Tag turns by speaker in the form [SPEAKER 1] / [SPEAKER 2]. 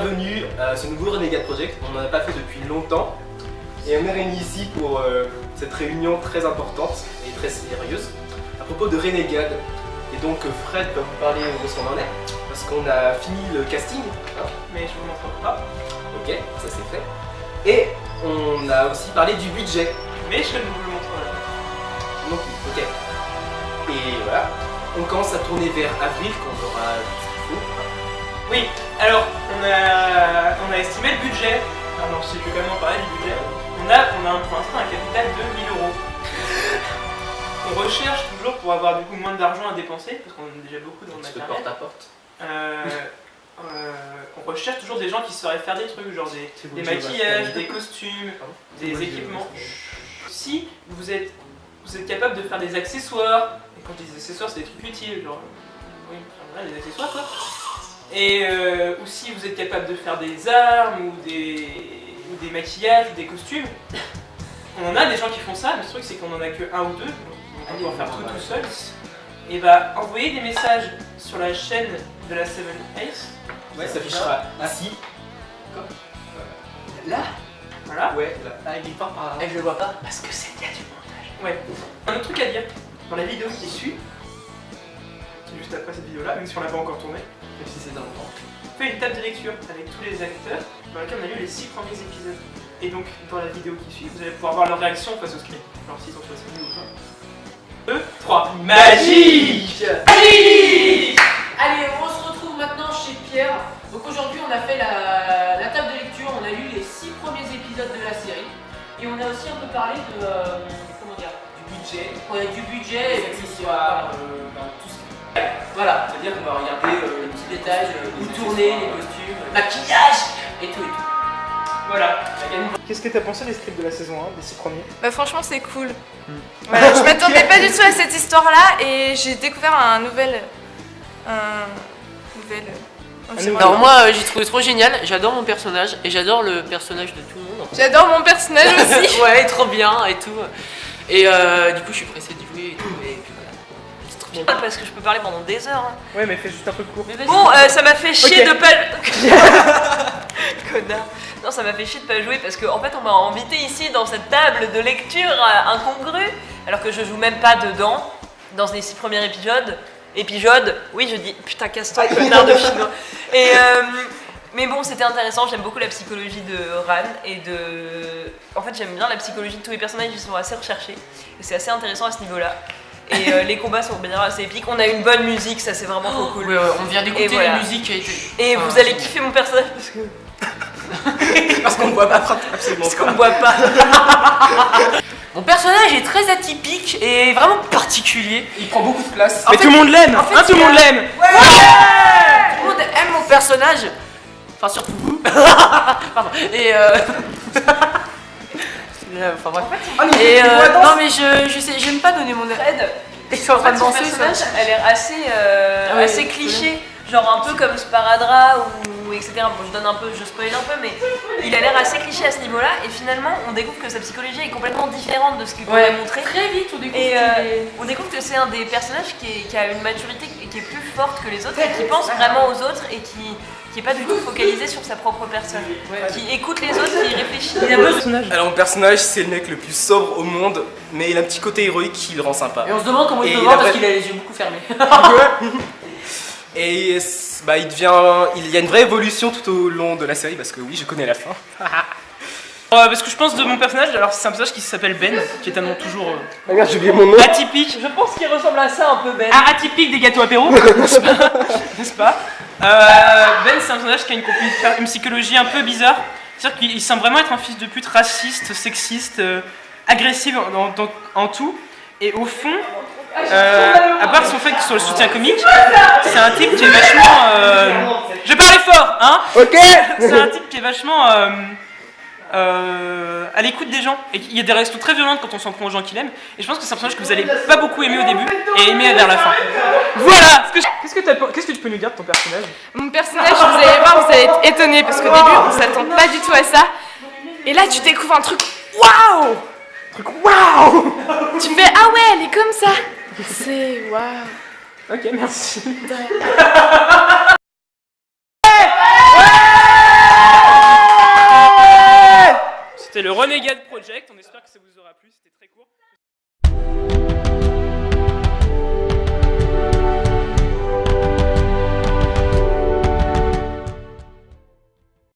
[SPEAKER 1] bienvenue à ce nouveau Renegade Project. On n'en a pas fait depuis longtemps et on est réunis ici pour cette réunion très importante et très sérieuse à propos de Renegade. Et donc Fred va vous parler de ce qu'on en est parce qu'on a fini le casting, hein.
[SPEAKER 2] Mais je vous montre pas.
[SPEAKER 1] Ok, ça c'est fait. Et on a aussi parlé du budget.
[SPEAKER 2] Mais je ne vous le montre pas.
[SPEAKER 1] Non plus, ok. Et voilà, on commence à tourner vers avril quand on aura tout ce qu'il faut.
[SPEAKER 2] Oui, alors on a estimé le budget. Alors je sais que quand même en parler du budget. On a pour l'instant un capital de 1000 €. On recherche toujours pour avoir du coup moins d'argent à dépenser, parce qu'on en a déjà beaucoup dans le matériel.
[SPEAKER 1] Porte à porte.
[SPEAKER 2] On recherche toujours des gens qui sauraient faire des trucs, genre des maquillages, des costumes, des équipements. Si vous êtes capable de faire des accessoires, et quand je dis des accessoires c'est des trucs utiles, genre oui, voilà, des accessoires quoi. Et ou si vous êtes capable de faire des armes ou des maquillages ou des costumes, on en a des gens qui font ça, mais le truc c'est qu'on en a que un ou deux, on va pouvoir faire tout seul. Et bah envoyez des messages sur la chaîne de la 7 Ace.
[SPEAKER 1] Ouais, ça s'affichera ici.
[SPEAKER 3] Là?
[SPEAKER 2] Voilà.
[SPEAKER 1] Ouais, là. Ah, il est fort par là.
[SPEAKER 3] Et je le vois pas parce que c'est qu'il y a du montage.
[SPEAKER 2] Ouais. Un autre truc à dire, dans la vidéo qui suit, c'est juste après cette vidéo là, même si on l'a pas encore tournée,
[SPEAKER 1] Même si c'est dans le temps.
[SPEAKER 2] on fait une table de lecture avec tous les acteurs dans laquelle on a lu les 6 premiers épisodes. Et donc dans la vidéo qui suit, vous allez pouvoir voir leur réaction face au script. Alors s'ils ont trouvé ça nul ou pas. 2, 3, magique!
[SPEAKER 3] Allez, on se retrouve maintenant chez Pierre. Donc aujourd'hui on a fait la table de lecture, on a lu les 6 premiers épisodes de la série. Et on a aussi un peu parlé de... comment dire?
[SPEAKER 1] Du budget.
[SPEAKER 3] Ouais, du budget et puis
[SPEAKER 1] accessoires, tout ce qui...
[SPEAKER 3] voilà.
[SPEAKER 1] C'est-à-dire qu'on va regarder
[SPEAKER 3] Les petits détails, où
[SPEAKER 1] les
[SPEAKER 3] tourner,
[SPEAKER 1] accessoires,
[SPEAKER 3] les costumes, maquillage et tout et tout.
[SPEAKER 2] Voilà. Qu'est-ce que t'as pensé des scripts de la saison 1, des 6 premiers?
[SPEAKER 4] Bah franchement c'est cool. Voilà, je m'attendais pas du tout à cette histoire là et j'ai découvert un nouvel...
[SPEAKER 3] Alors moi j'ai trouvé trop génial, j'adore mon personnage et j'adore le personnage de tout le monde.
[SPEAKER 4] J'adore mon personnage aussi.
[SPEAKER 3] Ouais, trop bien et tout. Et du coup je suis pressée de jouer et tout. Et puis voilà. C'est trop bien. Parce que je peux parler pendant des heures. Hein.
[SPEAKER 2] Ouais, mais fais juste un peu court.
[SPEAKER 3] Mais vas-y.
[SPEAKER 4] Bon, ça m'a fait chier
[SPEAKER 2] Ok.
[SPEAKER 4] de pas... Connard. Non, ça m'a fait chier de pas jouer parce qu'en fait on m'a invité ici dans cette table de lecture incongrue alors que je joue même pas dedans dans les 6 premiers épisodes. Oui je dis putain casse-toi connard de chinois. Et mais bon c'était intéressant, j'aime beaucoup la psychologie de Ran et en fait j'aime bien la psychologie de tous les personnages, ils sont assez recherchés et c'est assez intéressant à ce niveau-là. Et les combats sont bien assez épiques, on a une bonne musique, ça c'est vraiment trop cool.
[SPEAKER 3] Ouais, on vient d'écouter
[SPEAKER 4] voilà.
[SPEAKER 3] les musiques
[SPEAKER 4] Et vous allez kiffer mon personnage parce que...
[SPEAKER 1] Parce qu'on ne voit pas absolument
[SPEAKER 4] Parce qu'on me voit pas.
[SPEAKER 3] Mon personnage est très atypique et vraiment particulier.
[SPEAKER 1] Il prend beaucoup de place.
[SPEAKER 2] Mais tout le monde l'aime, hein, tout le monde l'aime.
[SPEAKER 3] Tout le monde aime mon personnage. Enfin surtout vous. Pardon. Et enfin bref. Et non mais je sais, j'aime pas donner mon
[SPEAKER 4] Fred,
[SPEAKER 3] Ils sont en train de
[SPEAKER 4] son
[SPEAKER 3] danser.
[SPEAKER 4] personnage
[SPEAKER 3] ça.
[SPEAKER 4] a l'air assez,
[SPEAKER 3] ouais,
[SPEAKER 4] assez
[SPEAKER 3] c'est
[SPEAKER 4] cliché, genre un peu comme Sparadrap ou etc. Bon, je spoil un peu, mais il a l'air assez cliché à ce niveau-là. Et finalement, on découvre que sa psychologie est complètement différente de ce qu'il pourrait montrer.
[SPEAKER 3] Très vite on découvre.
[SPEAKER 4] Et on découvre que c'est un des personnages qui a une maturité qui est plus forte que les autres et qui pense vraiment aux autres et qui est pas du tout focalisé sur sa propre personne, qui écoute les autres, qui réfléchit.
[SPEAKER 2] Il y a deux personnages.
[SPEAKER 1] Alors mon personnage c'est le mec le plus sobre au monde, mais il a un petit côté héroïque qui le rend sympa.
[SPEAKER 3] Et on se demande comment il
[SPEAKER 1] Et
[SPEAKER 3] peut
[SPEAKER 1] il
[SPEAKER 3] voir
[SPEAKER 1] a
[SPEAKER 3] parce
[SPEAKER 1] vrai-
[SPEAKER 3] qu'il a les yeux beaucoup fermés.
[SPEAKER 1] Et bah, il y a une vraie évolution tout au long de la série parce que oui je connais la fin.
[SPEAKER 2] Parce que je pense de mon personnage, alors c'est un personnage qui s'appelle Ben, qui est un nom toujours
[SPEAKER 1] Regarde j'ai oublié mon nom.
[SPEAKER 2] atypique.
[SPEAKER 4] Je pense qu'il ressemble à ça un peu, Ben.
[SPEAKER 2] Ah, atypique des gâteaux apéro, n'est-ce pas? Ben c'est un personnage qui a une psychologie un peu bizarre. C'est-à-dire qu'il semble vraiment être un fils de pute raciste, sexiste, agressif en tout. Et au fond, à part son fait sur le soutien comique, c'est un type qui est vachement... Je vais parler fort, hein?
[SPEAKER 1] Ok.
[SPEAKER 2] C'est un type qui est vachement à l'écoute des gens. Et il y a des réactions très violentes quand on s'en prend aux gens qu'il aime. Et je pense que c'est un personnage que vous allez pas beaucoup aimer au début et aimer vers la fin. Voilà! Qu'est-ce que tu peux nous dire de ton personnage?
[SPEAKER 4] Mon personnage, vous allez voir, vous allez être étonnés parce qu'au début, on s'attend pas du tout à ça. Et là, tu découvres un truc waouh!
[SPEAKER 2] Waouh!
[SPEAKER 4] Tu fais ah ouais, elle est comme ça. C'est waouh.
[SPEAKER 2] Ok, merci. Renegade Project. On espère que ça vous aura plu, c'était très court.